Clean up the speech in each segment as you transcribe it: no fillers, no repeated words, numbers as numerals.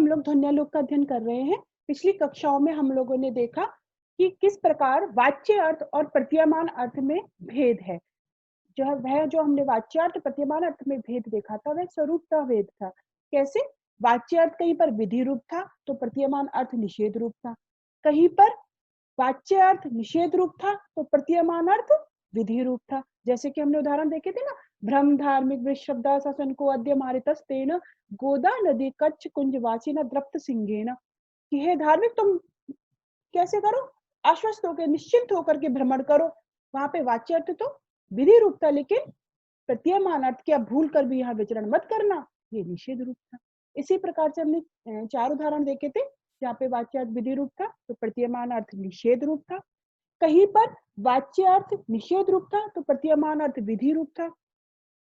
हम लोग ध्वन्यालोक का अध्ययन कर रहे हैं। पिछली कक्षाओं में हम लोगों ने देखा कि किस प्रकार वाच्य अर्थ और प्रतीयमान अर्थ में भेद है। जो हमने वाच्यार्थ प्रतीयमान अर्थ में भेद देखा था वह स्वरूप का भेद था। कैसे? वाच्य अर्थ कहीं पर विधि रूप था तो प्रतीयमान अर्थ निषेध रूप था, कहीं पर वाच्य अर्थ निषेध रूप था तो प्रतीयमान अर्थ विधि रूप था। जैसे कि हमने उदाहरण देखे थे ना, भ्रम धार्मिक वृषभदा ससन को अद्य मारितस्तेन गोदा नदी कच्छ कुंज वासी न द्रप्त सिंहेन, कि हे धार्मिक तुम कैसे करो, आश्वस्त होकर निश्चिंत होकर के भ्रमण करो। वहां पे वाच्य अर्थ तो विधि रूप था, लेकिन प्रतीयमान अर्थ क्या भूल कर भी यहाँ विचरण मत करना, ये निषेध रूप था। इसी प्रकार से हमने 4 उदाहरण देखे थे जहाँ पे वाच्य अर्थ विधि रूप था तो प्रतीयमान अर्थ निषेध रूप था, कहीं पर वाच्य अर्थ निषेध रूप था तो प्रतीयमान अर्थ विधि रूप था।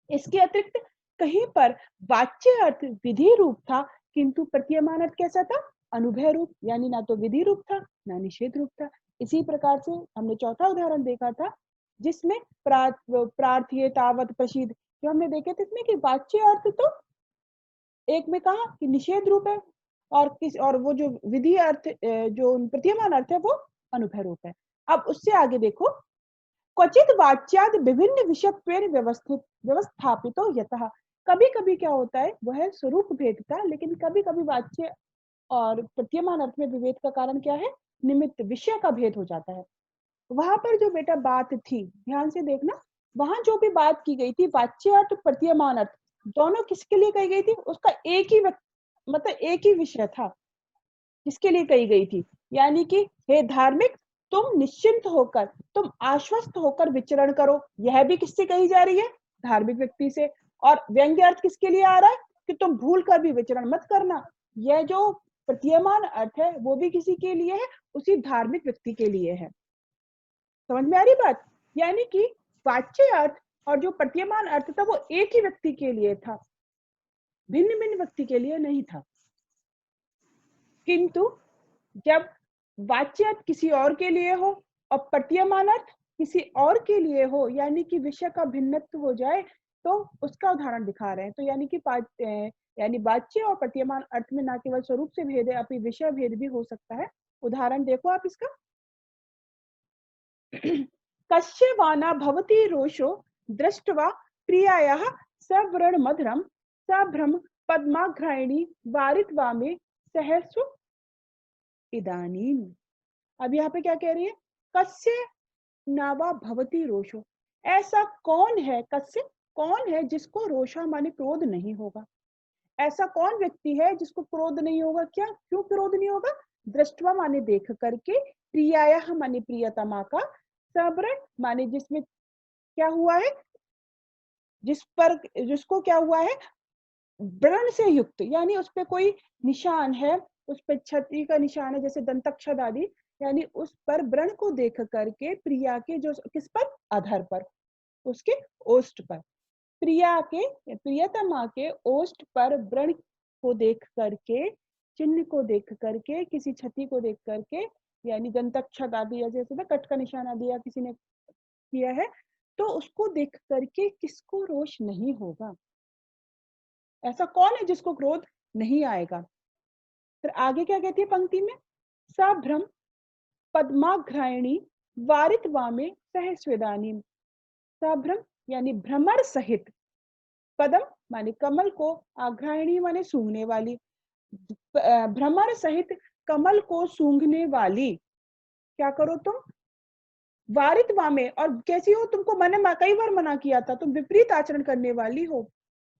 इसके अतिरिक्त कहीं पर वाच्य अर्थ विधि रूप था किंतु प्रतीयमान अर्थ कैसा था? अनुभय रूप, यानी ना तो विधि रूप था ना निषेध रूप था। इसी प्रकार से हमने चौथा उदाहरण देखा था जिसमें प्रार्थ्ये तावत प्रसिद्ध, जो हमने देखे थे इसमें कि वाच्य अर्थ तो एक में कहा कि निषेध रूप है और वो जो विधि अर्थ जो प्रतीयमान अर्थ है वो अनुभय रूप है। अब उससे आगे देखो, क्वचित वाच्याद विभिन्न विषयत्वेन व्यवस्थापितो यतः, कभी कभी क्या होता है वह है स्वरूप भेद का, लेकिन कभी कभी वाच्य और प्रतीयमान अर्थ में विभेद का कारण क्या है? निमित्त विषय का भेद हो जाता है। वहां पर जो बेटा बात थी, ध्यान से देखना, वहां जो भी बात की गई थी वाच्य अर्थ प्रतीयमान अर्थ दोनों किसके लिए कही गई थी? उसका एक ही मतलब एक ही विषय था जिसके लिए कही गई थी, यानी कि हे धार्मिक तुम निश्चिंत होकर, तुम आश्वस्त होकर विचरण करो। यह भी किससे कही जा रही है? धार्मिक व्यक्ति से। और व्यंग्य अर्थ किसके लिए आ रहा है? कि तुम भूल कर भी विचरण मत करना। यह जो प्रतीयमान अर्थ है वो भी किसी के लिए है? उसी धार्मिक व्यक्ति के लिए है। समझ में आ रही बात? यानी कि वाच्य अर्थ और जो प्रतीयमान अर्थ था वो एक ही व्यक्ति के लिए था, भिन्न भिन्न व्यक्ति के लिए नहीं था। किंतु जब वाच्य अर्थ किसी और के लिए हो और प्रतीयमान अर्थ किसी और के लिए हो, यानी कि विषय का भिन्नत्व हो जाए, तो उसका उदाहरण दिखा रहे हैं। तो यानी वाच्य और प्रतीयमान अर्थ में न केवल स्वरूप से भेद है अपितु विषय भेद भी हो सकता है। उदाहरण देखो आप इसका। कस्य वाना भवति रोषो दृष्ट्वा प्रियायाः सव्रण मधुरम सभ्रम पद्माघ्रायणी वारित्वा में सहस्व इदानीम। अब यहाँ पे क्या कह रही है? कस्य नावा भवति रोषो, ऐसा कौन है, कस्य कौन है जिसको रोषा माने क्रोध नहीं होगा। ऐसा कौन व्यक्ति है जिसको क्रोध नहीं होगा? क्या क्यों क्रोध नहीं होगा? दृष्टवा माने देख करके, प्रियाया माने प्रियतमा का, सवरण माने जिसमें क्या हुआ है, जिसको क्या हुआ है? व्रण से युक्त, यानी उस पे कोई निशान है, उस पे छत्री का निशान है जैसे दंतक्षद आदि, यानी उस पर व्रण को देख करके प्रिया के जो किस पर? अधर पर, उसके ओष्ठ पर, प्रियतमा के ओष्ठ पर व्रण को देख करके, चिन्ह को देख करके, किसी छति को देख करके, यानी दंतक्षद आदि जैसे ना कट का निशान दिया किसी ने किया है, तो उसको देख करके किसको रोष नहीं होगा? ऐसा कौन है जिसको क्रोध नहीं आएगा? फिर आगे क्या कहती है पंक्ति में? सभ्रम पद्माघ्रायणी वारित्वा में सहस्वेदानी। सभ्रम यानी भ्रमर सहित, पदम माने कमल को, आघ्रायणी माने सूंघने वाली, भ्रमर सहित कमल को सूंघने वाली क्या करो तुम? वारित्वा में, और कैसी हो? तुमको मैंने कई बार मना किया था, तुम विपरीत आचरण करने वाली हो।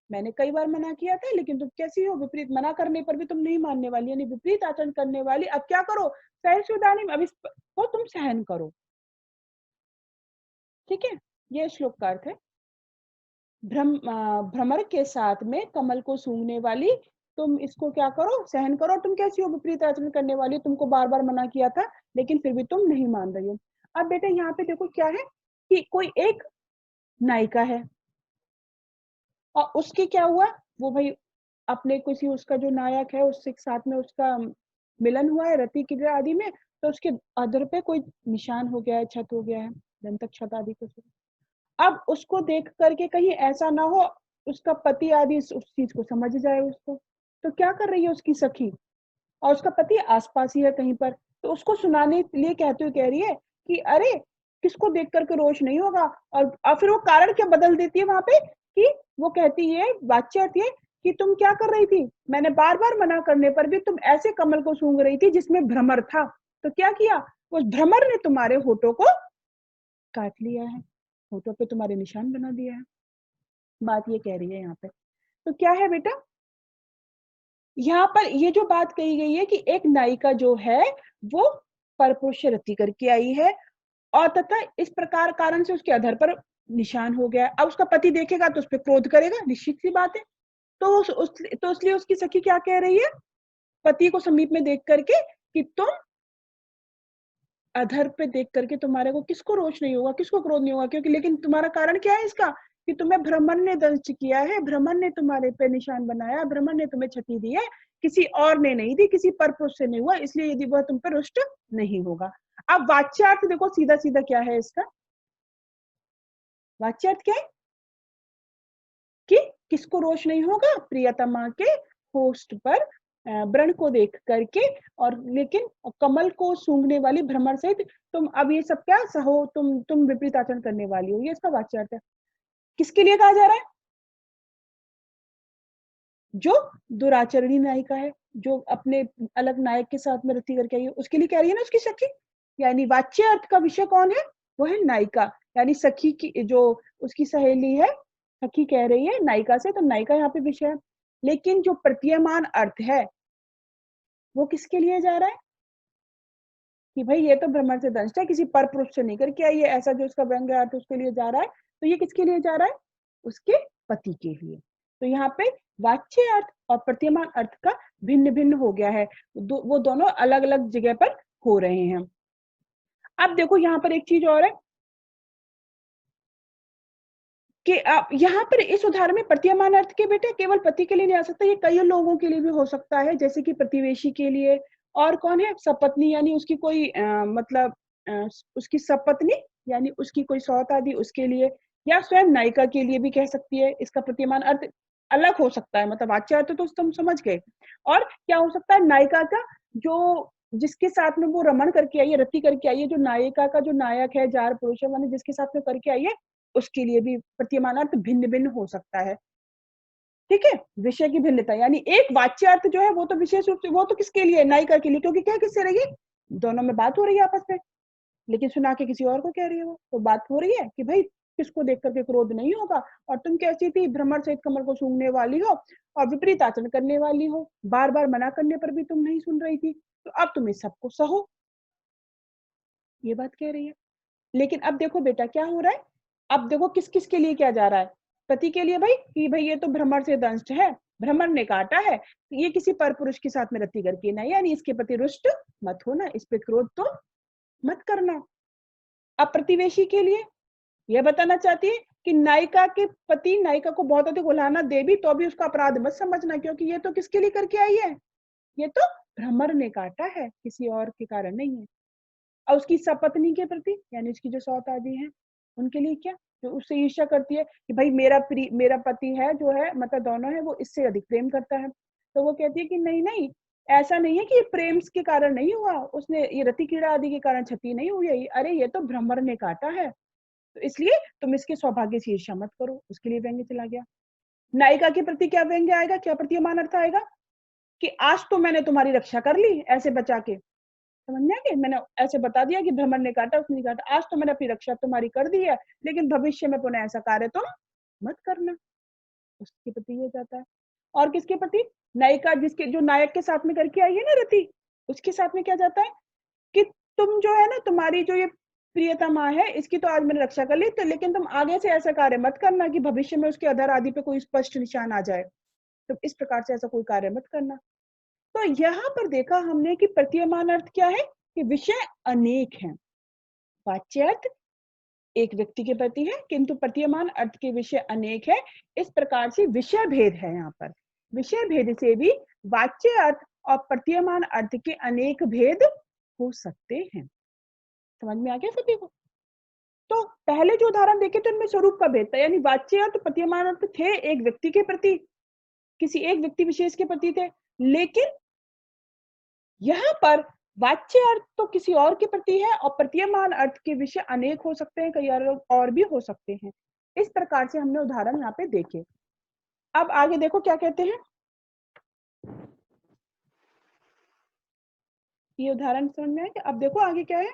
मैंने कई बार मना किया था लेकिन तुम कैसी हो? विपरीत, मना करने पर भी तुम नहीं मानने वाली, यानी विपरीत आचरण करने वाली। अब क्या करो? सहस्वेदानी, अब इसको तुम सहन करो। ठीक है, ये श्लोक का अर्थ है। भ्रमर के साथ में कमल को सूंघने वाली, तुम इसको क्या करो? सहन करो। तुम कैसी हो? विपरीत आचरण करने वाली, तुमको बार बार मना किया था लेकिन फिर भी तुम नहीं मान रही हो। अब बेटा यहाँ पे देखो क्या है कि कोई एक नायिका है और उसकी क्या हुआ, वो भाई अपने किसी, उसका जो नायक है उससे साथ में उसका मिलन हुआ है रति क्रिया आदि में, तो उसके अधर पे कोई निशान हो गया है, छत हो गया है, दंतक छत आदि कुछ। अब उसको देख करके कहीं ऐसा ना हो उसका पति आदि उस चीज को समझ जाए उसको, तो क्या कर रही है उसकी सखी, और उसका पति आसपास ही है कहीं पर, तो उसको सुनाने के लिए कहते हुए कह रही है कि अरे किसको देख करके रोष नहीं होगा। और फिर वो कारण क्या बदल देती है वहां पे, कि वो कहती है, वाच्यार्थ ये कि तुम क्या कर रही थी, मैंने बार बार मना करने पर भी तुम ऐसे कमल को सूंघ रही थी जिसमें भ्रमर था, तो क्या किया, उस भ्रमर ने तुम्हारे होठों को काट लिया है, होठों पे तुम्हारे निशान बना दिया है। बात ये कह रही है यहाँ पे। तो क्या है बेटा, यहाँ पर ये जो बात कही गई है कि एक नायिका जो है वो परपुरुष से रति करके आई है, और तथा इस प्रकार कारण से उसके अधर पर निशान हो गया। अब उसका पति देखेगा तो उस पर क्रोध करेगा, निश्चित सी बात है। तो इसलिए उसकी सखी क्या कह रही है, पति को समीप में देख करके, कि तुम अधर पे देख करके तुम्हारे को किसको रोष नहीं होगा, किसको क्रोध नहीं होगा, क्योंकि लेकिन तुम्हारा कारण क्या है इसका, कि तुम्हें भ्रमर ने दंश किया है, भ्रमर ने तुम्हारे पे निशान बनाया, भ्रमर ने तुम्हें क्षति दी है, किसी और ने नहीं दी, किसी परपुरुष से नहीं हुआ, इसलिए यदि वह तुम पर रुष्ट नहीं होगा। अब वाच्यार्थ देखो सीधा सीधा क्या है इसका, वाच्यार्थ क्या है कि किसको रोष नहीं होगा, प्रियतमा के होस्ट पर व्रण को देख करके, और लेकिन कमल को सूंघने वाली भ्रमर सहित तुम अब ये सब क्या सहो, तुम विपरीत आचरण करने वाली हो, ये इसका वाच्यार्थ है। किसके लिए कहा जा रहा है, जो दुराचरणी नायिका है, जो अपने अलग नायक के साथ में रति करके आई है, उसके लिए कह रही है ना उसकी सखी। यानी वाच्य अर्थ का विषय कौन है, वो है नायिका, यानी सखी की जो उसकी सहेली है, सखी कह रही है नायिका से, तो नायिका यहाँ पे विषय है। लेकिन जो प्रतीयमान अर्थ है वो किसके लिए जा रहा है, कि भाई ये तो भ्रमर से दंष्ट है, किसी पर पुरुष से नहीं करके आई है, ऐसा जो उसका व्यंग्य अर्थ उसके लिए जा रहा है। तो ये किसके लिए जा रहा है, उसके पति के लिए। तो यहाँ पे वाच्य अर्थ और प्रतीयमान अर्थ का भिन्न भिन्न हो गया है, वो दोनों अलग अलग जगह पर हो रहे हैं। अब देखो यहाँ पर एक चीज और है कि यहाँ पर इस उदाहरण में प्रतीयमान अर्थ के बेटे केवल पति के लिए नहीं आ सकता, ये कई लोगों के लिए भी हो सकता है, जैसे कि प्रतिवेशी के लिए, और कौन है सपत्नी, यानी उसकी कोई मतलब उसकी सपत्नी, यानी उसकी कोई सौत आदि उसके लिए, या स्वयं नायिका के लिए भी कह सकती है। इसका प्रतीयमान अर्थ अलग हो सकता है, मतलब वाच्य अर्थ तो तुम समझ गए। और क्या हो सकता है, नायिका का जो जिसके साथ में वो रमण करके आई है, रति करके आई है, जो नायिका का जो नायक है, जार पुरुष है, माने जिसके साथ में करके आई है, उसके लिए भी प्रतीयमान अर्थ भिन्न भिन्न हो सकता है। ठीक है, विषय की भिन्नता, यानी एक वाच्य अर्थ जो है वो तो विशेष रूप से वो तो किसके लिए, नायिका के लिए, क्योंकि क्या किससे रही है, दोनों में बात हो रही है आपस में, लेकिन सुना के किसी और को कह रही है वो, तो बात हो रही है कि भाई किसको देख करके क्रोध नहीं होगा, और तुम कैसी थी, भ्रमर सहित कमल को सूंघने वाली हो और विपरीत आचरण करने वाली हो, बार बार मना करने पर भी तुम नहीं सुन रही थी, तो अब तुम इस सबको सहो, ये बात कह रही है। लेकिन अब देखो बेटा क्या हो रहा है, अब देखो किस किस के लिए क्या जा रहा है, पति के लिए भाई, कि भाई ये तो भ्रमर से दंष्ट है, भ्रमर ने काटा है, ये किसी पर पुरुष के साथ में रति करके ना, यानी इसके प्रति रुष्ट मत होना, इस पे क्रोध तो मत करना। अब प्रतिवेशी के लिए यह बताना चाहती है कि नायिका के पति नायिका को बहुत अधिक उलाहना दे भी तो भी उसका अपराध मत समझना, क्योंकि ये तो किसके लिए करके आई है, ये तो भ्रमर ने काटा है, किसी और के कारण नहीं है। और उसकी सपत्नी के प्रति, यानी उसकी जो सौत आदि है, उनके लिए क्या, जो उससे ईर्ष्या करती है कि भाई मेरा पति है जो है, मतलब दोनों है, वो इससे अधिक प्रेम करता है, तो वो कहती है कि नहीं नहीं, ऐसा नहीं है कि ये प्रेम के कारण नहीं हुआ, उसने ये रति कीड़ा आदि के कारण क्षति नहीं हुई है, अरे ये तो भ्रमर ने काटा है, तो इसलिए तुम इसके सौभाग्य से ईर्ष्या मत करो, उसके लिए व्यंग्य चला गया। नायिका के प्रति क्या व्यंग्य आएगा, क्या प्रतीयमान अर्थ आएगा, कि आज तो मैंने तुम्हारी रक्षा कर ली ऐसे बचा के, समझ में आ गया, मैंने ऐसे बता दिया कि भ्रमर ने काटा, उसने काटा, आज तो मैंने अपनी रक्षा तुम्हारी कर दी है, लेकिन भविष्य में पुनः ऐसा कार्य तुम मत करना, उसके प्रति ये जाता है। और किसके प्रति, नायिका जिसके जो नायक के साथ में करके आई है ना रति, उसके साथ में क्या जाता है कि तुम जो है ना, तुम्हारी जो ये प्रियतमा है, इसकी तो आज मैंने रक्षा कर ली, तो लेकिन तुम आगे से ऐसा कार्य मत करना कि भविष्य में उसके आधार आदि पे कोई स्पष्ट निशान आ जाए, तो इस प्रकार से ऐसा कोई कार्य मत करना। तो यहाँ पर देखा हमने कि प्रतीयमान अर्थ क्या है, कि विषय अनेक हैं, वाच्य अर्थ एक व्यक्ति के प्रति है, किंतु प्रतीयमान अर्थ के विषय अनेक है, इस प्रकार से विषय भेद है। यहाँ पर विषय भेद से भी वाच्य अर्थ और प्रतीयमान अर्थ के अनेक भेद हो सकते हैं। समझ में आ गया सभी को। तो पहले जो उदाहरण देखे थे उनमें स्वरूप का भेद था, यानी वाच्य अर्थ प्रतीयमान अर्थ थे एक व्यक्ति के प्रति, किसी एक व्यक्ति विशेष के प्रति थे, लेकिन यहाँ पर वाच्य अर्थ तो किसी और के प्रति है और प्रतीयमान अर्थ के विषय अनेक हो सकते हैं, कई और भी हो सकते हैं। इस प्रकार से हमने उदाहरण यहाँ पे देखे। अब आगे देखो क्या कहते हैं, ये उदाहरण समझ में आया? अब देखो आगे क्या है,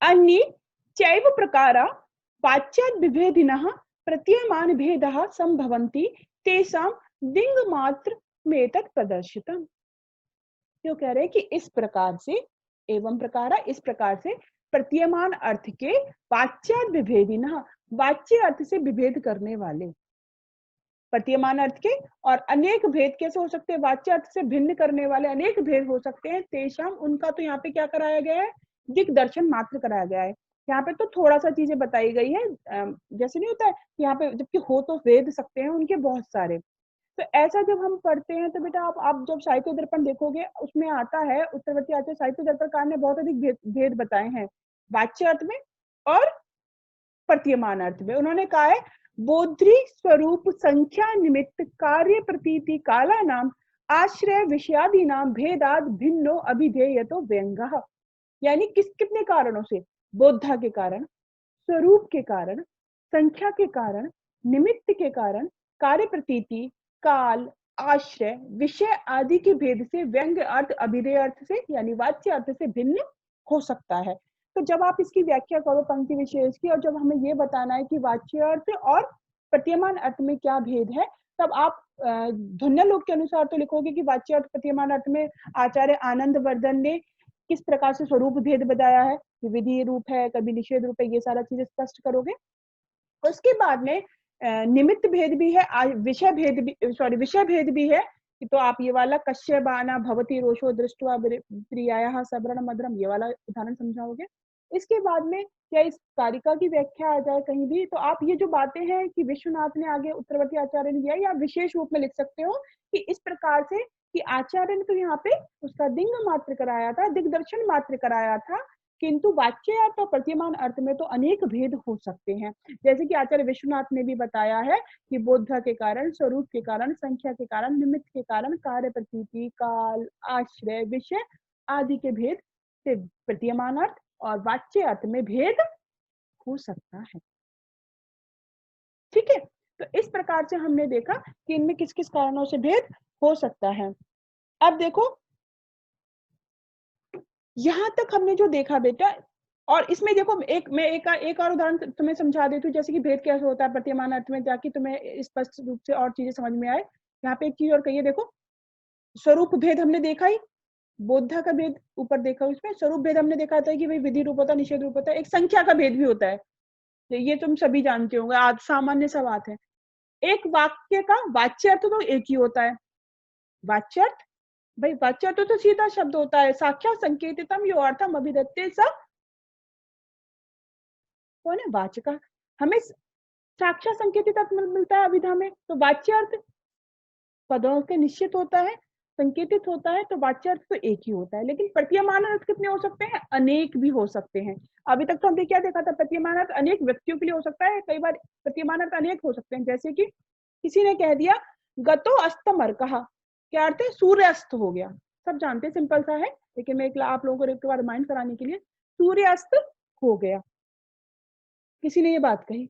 अन्य चैव प्रकारा वाच्यात् विभेदिनः प्रतीयमान भेदः संभवन्ति तेषां दिङ्मात्र मेतत् प्रदर्शितम्। क्यों कह रहे हैं कि इस प्रकार से, एवं प्रकारा इस प्रकार से प्रतीयमान अर्थ के वाच्यात् विभेदिनः वाच्य अर्थ से विभेद करने वाले, प्रतीयमान अर्थ के और अनेक भेद कैसे हो सकते हैं, वाच्य अर्थ से भिन्न करने वाले अनेक भेद हो सकते हैं, तेषाम उनका तो यहाँ पे क्या कराया गया है, दिग्दर्शन मात्र कराया गया है। यहाँ पे तो थोड़ा सा चीजें बताई गई है, जैसे नहीं होता है यहाँ पे, जबकि हो तो वेद सकते हैं उनके बहुत सारे। तो ऐसा जब हम पढ़ते हैं तो बेटा आप जब साहित्य दर्पण देखोगे उसमें आता है, उत्तरवर्ती आचार्य साहित्य दर्पणकार ने बहुत अधिक भेद बताए हैं वाच्य अर्थ में और प्रतीयमान अर्थ में। उन्होंने कहा है बोध्री स्वरूप संख्या निमित्त कार्य प्रतीति काला नाम आश्रय विषयादि नाम भेदाद भिन्नो अभिधेय तो व्यंगः। यानी कितने कारणों से, बोधा के कारण, स्वरूप के कारण, संख्या के कारण, निमित्त के कारण, कार्य प्रतीति, काल, आश्रय, विषय आदि के भेद से व्यंग अर्थ अभिधेय अर्थ से यानी वाच्य अर्थ से भिन्न हो सकता है। तो जब आप इसकी व्याख्या करो पंक्ति विशेष की और जब हमें ये बताना है कि वाच्य अर्थ और प्रतीयमान अर्थ में क्या भेद है, तब आप ध्वन्यालोक के अनुसार तो लिखोगे कि वाच्य अर्थ प्रतीयमान अर्थ में आचार्य आनंद वर्धन ने किस प्रकार से स्वरूप भेद बताया है, विधि रूप है, कभी निषेध रूप है, ये सारा चीजें स्पष्ट करोगे। उसके बाद में निमित्त भेद भी है, विषय भेद भी, सॉरी विषय भेद भी है। तो आप ये वाला कश्य बाना भवती रोषो दृष्टवा प्रियायाः सबरण मधुरम, ये वाला उदाहरण समझाओगे। इसके बाद में क्या इस कारिका की व्याख्या आ जाए कहीं भी, तो आप ये जो बातें हैं कि विश्वनाथ ने आगे उत्तरवर्ती आचार्य ने दिया, या विशेष रूप में लिख सकते हो कि इस प्रकार से कि आचार्य ने तो यहाँ पे उसका दिंग मात्र कराया था, दिग्दर्शन मात्र कराया था, किंतु वाच्य अर्थ और प्रतीयमान अर्थ में तो अनेक भेद हो सकते हैं। जैसे कि आचार्य विश्वनाथ ने भी बताया है कि बोधा के कारण, स्वरूप के कारण, संख्या के कारण, निमित्त के कारण, कार्य प्रतीति, काल, आश्रय, विषय आदि के भेद से प्रतीयमान अर्थ और वाच्य अर्थ में भेद हो सकता है। ठीक है, तो इस प्रकार से हमने देखा कि इनमें किस किस कारणों से भेद हो सकता है। अब देखो यहां तक हमने जो देखा बेटा, और इसमें देखो मैं एक और उदाहरण तुम्हें समझा देती हूँ, जैसे कि भेद कैसे होता है प्रतीयमान अर्थ में, ताकि तुम्हें स्पष्ट रूप से और चीजें समझ में आए। यहाँ पे एक चीज और कहिए, देखो स्वरूप भेद हमने देखा ही, बोधा का भेद ऊपर देखा, उसमें स्वरूप भेद हमने देखा था कि भाई विधि रूप होता है, निषेध रूप होता है, एक संख्या का भेद भी होता है, ये तुम सभी जानते होंगे, आज सामान्य सा बात है। एक वाक्य का वाच्य अर्थ तो एक ही होता है, वाच्य अर्थ, भाई वाच्य अर्थ तो सीधा शब्द होता है, साक्षात संकेतितम यो अर्थम अभिधत्ते स कौन है, वाचक, हमें साक्षात संकेतित अर्थ मिलता है अभिधा में, तो वाच्य अर्थ पदों के निश्चित होता है, संकेतित होता है, तो वाच्य अर्थ तो एक ही होता है। लेकिन प्रतीयमान अर्थ कितने हो सकते हैं, अनेक भी हो सकते हैं। अभी तक तो हमने क्या देखा था, प्रतीयमान अर्थ अनेक व्यक्तियों के लिए हो सकता है, कई बार प्रतीयमान अर्थ अनेक हो सकते हैं। जैसे कि किसी ने कह दिया गतो अस्तमर, कहा क्या अर्थ है, सूर्य अस्त हो गया, सब जानते हैं, सिंपल सा है, लेकिन मैं आप लोगों को एक बार रिमाइंड कराने के लिए, सूर्य अस्त हो गया, किसी ने ये बात कही,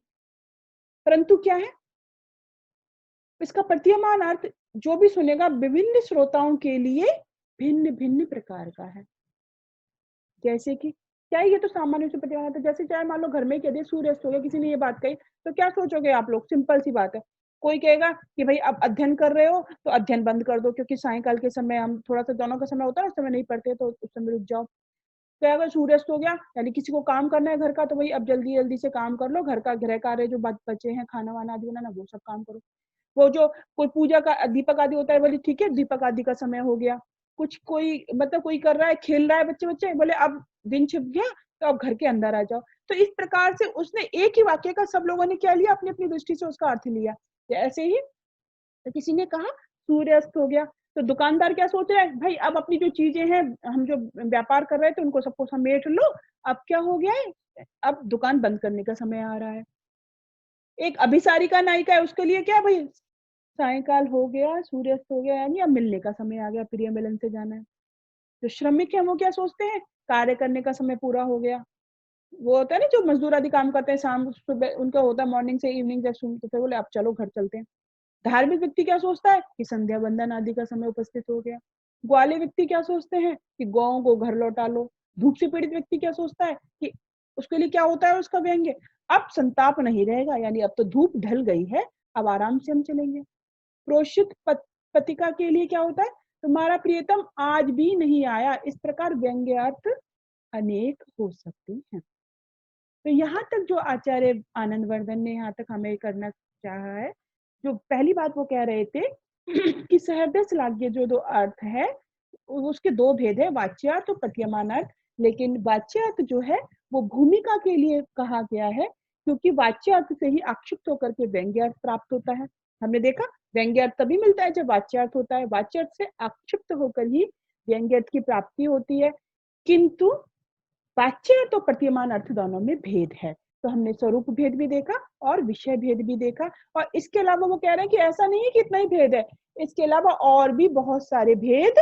परंतु क्या है इसका प्रतीयमान अर्थ जो भी सुनेगा विभिन्न श्रोताओं के लिए भिन्न भिन्न प्रकार का है। जैसे कि क्या ये तो सामान्य से प्रतीयमान अर्थ, जैसे चाहे मान लो घर में कह दे सूर्य अस्त हो गया, किसी ने ये बात कही, तो क्या सोचोगे आप लोग, सिंपल सी बात है, कोई कहेगा कि भाई अब अध्ययन कर रहे हो तो अध्ययन बंद कर दो, क्योंकि सायंकाल के समय हम थोड़ा सा दोनों का समय होता है, उस समय नहीं पढ़ते तो उस समय रुक जाओ। तो अगर सूर्यास्त हो गया यानी किसी को काम करना है घर का, तो भाई अब जल्दी जल्दी से काम कर लो, घर का गृह कार्य जो बचे हैं, खाना वाना आदि बनाना, वो सब काम करो। वो जो कोई पूजा का दीपक आदि होता है, बोले ठीक है दीपक आदि का समय हो गया, कुछ कोई मतलब कोई कर रहा है, खेल रहा है बच्चे बच्चे, बोले अब दिन छिप गया तो अब घर के अंदर आ जाओ। तो इस प्रकार से उसने एक ही वाक्य का सब लोगों ने क्या लिया, अपनी अपनी दृष्टि से उसका अर्थ लिया। ऐसे ही तो किसी ने कहा सूर्यास्त हो गया, तो दुकानदार क्या सोच रहा है, भाई अब अपनी जो चीजें हैं, हम जो व्यापार कर रहे थे उनको सबको समेट लो, अब क्या हो गया है, अब दुकान बंद करने का समय आ रहा है। एक अभिसारिका नायिका है, उसके लिए क्या भाई सायंकाल हो गया, सूर्यास्त हो गया, यानी अब मिलने का समय आ गया, प्रिय मिलन से जाना है। जो श्रमिक हैं वो क्या सोचते हैं, कार्य करने का समय पूरा हो गया। वो होता है ना जो मज़दूर आदि काम करते हैं शाम सुबह उनका होता है मॉर्निंग से इवनिंग तक तो फिर बोले अब चलो घर चलते हैं। धार्मिक व्यक्ति क्या सोचता है कि संध्या वंदन आदि का समय उपस्थित हो गया। ग्वाले व्यक्ति क्या सोचते हैं कि गौओं को घर लौटा लो। भूख से पीड़ित व्यक्ति क्या सोचता है कि उसके लिए क्या होता है उसका व्यंग्य, अब संताप नहीं रहेगा यानी अब तो धूप ढल गई है, अब आराम से हम चलेंगे। प्रोषित पतिका के लिए क्या होता है, तुम्हारा प्रियतम आज भी नहीं आया। इस प्रकार व्यंग्यार्थ अनेक हो सकते हैं। तो यहाँ तक जो आचार्य आनंदवर्धन ने यहाँ तक हमें करना चाहा है, जो पहली बात वो कह रहे थे कि सहृदय श्लाघ्य जो दो अर्थ है, उसके दो भेद है, वाच्यार्थ और प्रतीयमान अर्थ। लेकिन वाच्यार्थ जो है वो भूमिका के लिए कहा गया है, क्योंकि वाच्यार्थ से ही आक्षिप्त होकर के व्यंग्यार्थ प्राप्त होता है। हमने देखा व्यंग्यार्थ तभी मिलता है जब वाच्यार्थ होता है, वाच्यार्थ से आक्षिप्त होकर ही व्यंग्यार्थ की प्राप्ति होती है। किंतु वाच्य तो प्रतीयमान अर्थ दोनों में भेद है। तो हमने स्वरूप भेद भी देखा और विषय भेद भी देखा, और इसके अलावा वो कह रहे हैं कि ऐसा नहीं है कि इतना ही भेद है, इसके अलावा और भी बहुत सारे भेद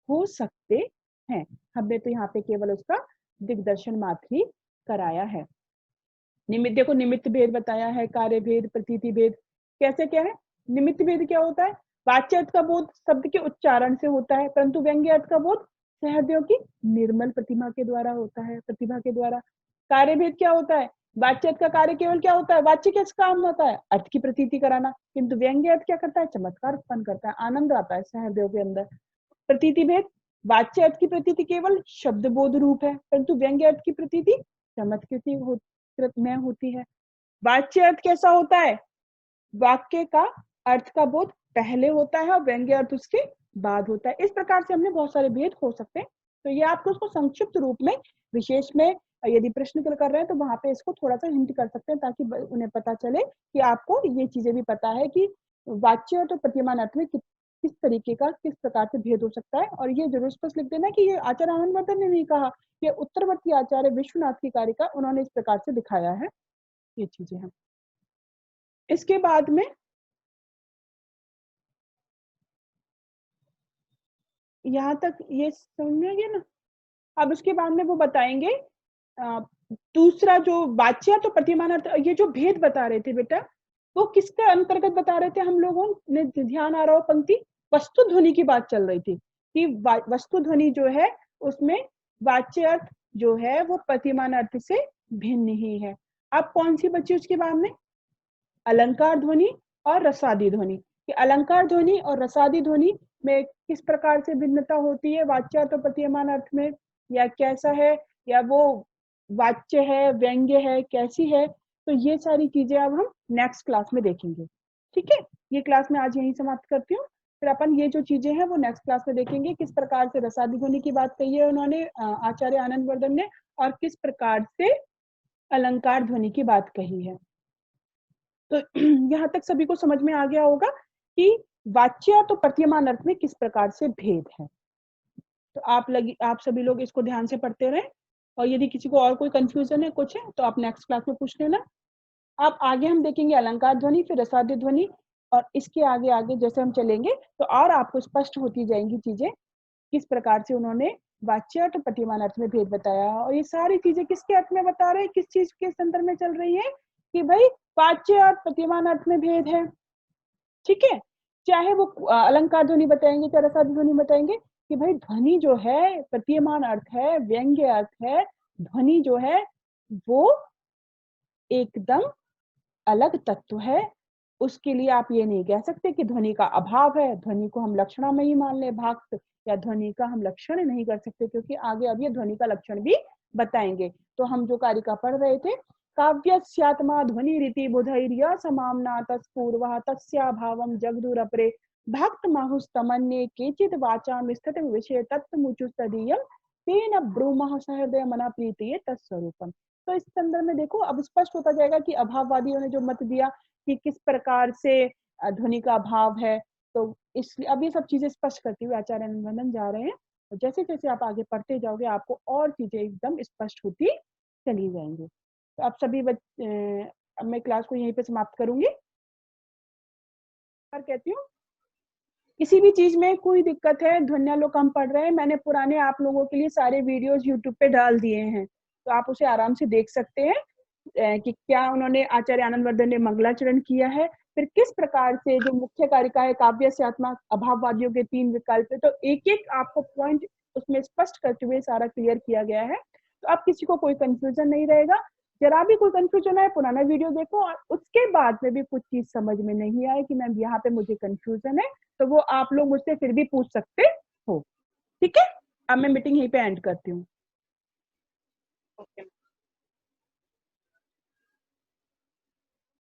हो सकते हैं। हमने तो यहाँ पे केवल उसका दिग्दर्शन मात्र ही कराया है। निमित्त देखो, निमित्त भेद बताया है, कार्य भेद, प्रतीति भेद। कैसे क्या है, निमित्त भेद क्या होता है, वाच्य अर्थ का बोध शब्द के उच्चारण से होता है, परंतु व्यंग्य अर्थ का बोध सहृदयों की निर्मल प्रतिभा के द्वारा होता है, प्रतिभा के द्वारा। कार्य भेद क्या होता है, वाच्य अर्थ का कार्य केवल क्या होता है, वाच्य कैसे काम होता है, अर्थ की प्रतीति कराना, किंतु व्यंग्य अर्थ क्या करता है, चमत्कार उत्पन्न करता है, आनंद आता है सहृदयों के अंदर। प्रतीति भेद, वाच्य अर्थ की प्रतीति केवल शब्द बोध रूप है, परंतु व्यंग्य अर्थ की प्रतीति चमत्कृत में होती है। वाच्य अर्थ कैसा होता है, वाक्य का अर्थ का बोध पहले होता है और व्यंग्य अर्थ उसके बाद होता है। इस प्रकार से हमने बहुत सारे भेद हो सकते हैं। तो ये आपको उसको संक्षिप्त रूप में, विशेष में यदि प्रश्न कर रहे हैं तो वहां पे इसको थोड़ा सा हिंट कर सकते हैं, ताकि उन्हें पता चले कि आपको ये चीजें भी पता है कि वाच्य और प्रतीयमान अर्थ में किस तरीके का किस प्रकार से भेद हो सकता है। और ये जरूर स्पष्ट लिख देना कि ये आचार्य आनंदवर्धन ने नहीं कहा, ये उत्तरवर्ती आचार्य विश्वनाथ की कारिका उन्होंने इस प्रकार से दिखाया है। ये चीजें हैं। इसके बाद में यहाँ तक ये समझ में आ गया ना। अब उसके बाद में वो बताएंगे दूसरा जो वाच्य तो प्रतिमान अर्थ, ये जो भेद बता रहे थे बेटा, वो किसके अंतर्गत बता रहे थे, हम लोगों ने ध्यान आ रहा हो पंक्ति, वस्तु ध्वनि की बात चल रही थी कि वस्तु ध्वनि जो है उसमें वाच्य अर्थ जो है वो प्रतिमान अर्थ से भिन्न ही है। अब कौन सी बची उसके बाद में, अलंकार ध्वनि और रसादी ध्वनि। कि अलंकार ध्वनि और रसादी ध्वनि में किस प्रकार से भिन्नता होती है वाच्य तो प्रतीयमान अर्थ में, या कैसा है, या वो वाच्य है व्यंग्य है कैसी है। तो ये सारी चीजें अब हम नेक्स्ट क्लास में देखेंगे। ठीक है, ये क्लास में आज यही समाप्त करती हूँ। फिर अपन ये जो चीजें हैं वो नेक्स्ट क्लास में देखेंगे, किस प्रकार से रसादी ध्वनि की बात कही है उन्होंने आचार्य आनंदवर्धन ने, और किस प्रकार से अलंकार ध्वनि की बात कही है। तो यहाँ तक सभी को समझ में आ गया होगा कि वाच्य तो प्रतीयमान अर्थ में किस प्रकार से भेद है। तो आप सभी लोग इसको ध्यान से पढ़ते रहें, और यदि किसी को और कोई कंफ्यूजन है कुछ है तो आप नेक्स्ट क्लास में पूछ लेना। अब आगे हम देखेंगे अलंकार ध्वनि, फिर रसाद्य ध्वनि, और इसके आगे आगे जैसे हम चलेंगे तो और आपको स्पष्ट होती जाएंगी चीजें, किस प्रकार से उन्होंने वाच्य तो प्रतिमान अर्थ में भेद बताया। और ये सारी चीजें किसके अर्थ में बता रहे हैं, किस चीज के संदर्भ में चल रही है, कि भाई वाच्य और प्रतिमान अर्थ में भेद है। ठीक है, चाहे वो अलंकार ध्वनि बताएंगे चाहे रसादी ध्वनि बताएंगे, कि भाई ध्वनि जो है प्रतीयमान अर्थ है व्यंग्य अर्थ है, ध्वनि जो है वो एकदम अलग तत्व है। उसके लिए आप ये नहीं कह सकते कि ध्वनि का अभाव है, ध्वनि को हम लक्षणा में ही मान ले भाग, या ध्वनि का हम लक्षण नहीं कर सकते, क्योंकि आगे अब ये ध्वनि का लक्षण भी बताएंगे। तो हम जो कारिका पढ़ रहे थे, काव्यस्यात्मा ध्वनि रीति बुधैर्य समाम्ना तत्पूर्वः तस्याभावं जगदुरपरे भक्त माहुस्तमन्ये केचित् वाचां स्थित विषय तत्मुचुस्तदीयं तेन ब्रूमः सहृदय मना प्रीति तत्स्वरूपम। तो इस संदर्भ में देखो अब स्पष्ट होता जाएगा कि अभाववादियों ने जो मत दिया कि किस प्रकार से ध्वनि का अभाव है, तो इसलिए अब ये सब चीजें स्पष्ट करते हुए आचार्य आनंदवर्धन जा रहे हैं। और जैसे जैसे आप आगे पढ़ते जाओगे आपको और चीजें एकदम स्पष्ट होती चली जाएंगी। तो आप सभी अब मैं क्लास को यहीं पे समाप्त करूंगी। बार कहती हूँ, किसी भी चीज में कोई दिक्कत है, ध्वन्यालोक हम पढ़ रहे हैं, मैंने पुराने आप लोगों के लिए सारे वीडियोस यूट्यूब पे डाल दिए हैं, तो आप उसे आराम से देख सकते हैं कि क्या उन्होंने आचार्य आनंदवर्धन ने मंगलाचरण किया है, फिर किस प्रकार से जो मुख्य कारिका है काव्यात्मक अभाववादियों के 3 विकल्प है, तो एक एक आपको पॉइंट उसमें स्पष्ट करते हुए सारा क्लियर किया गया है, तो आप किसी को कोई कंफ्यूजन नहीं रहेगा। जरा भी कोई कंफ्यूजन है पुराना वीडियो देखो, और उसके बाद में भी कुछ चीज समझ में नहीं आए कि मैम यहाँ पे मुझे कंफ्यूजन है, तो वो आप लोग मुझसे फिर भी पूछ सकते हो। ठीक है, अब मैं मीटिंग यहीं पे एंड करती हूँ।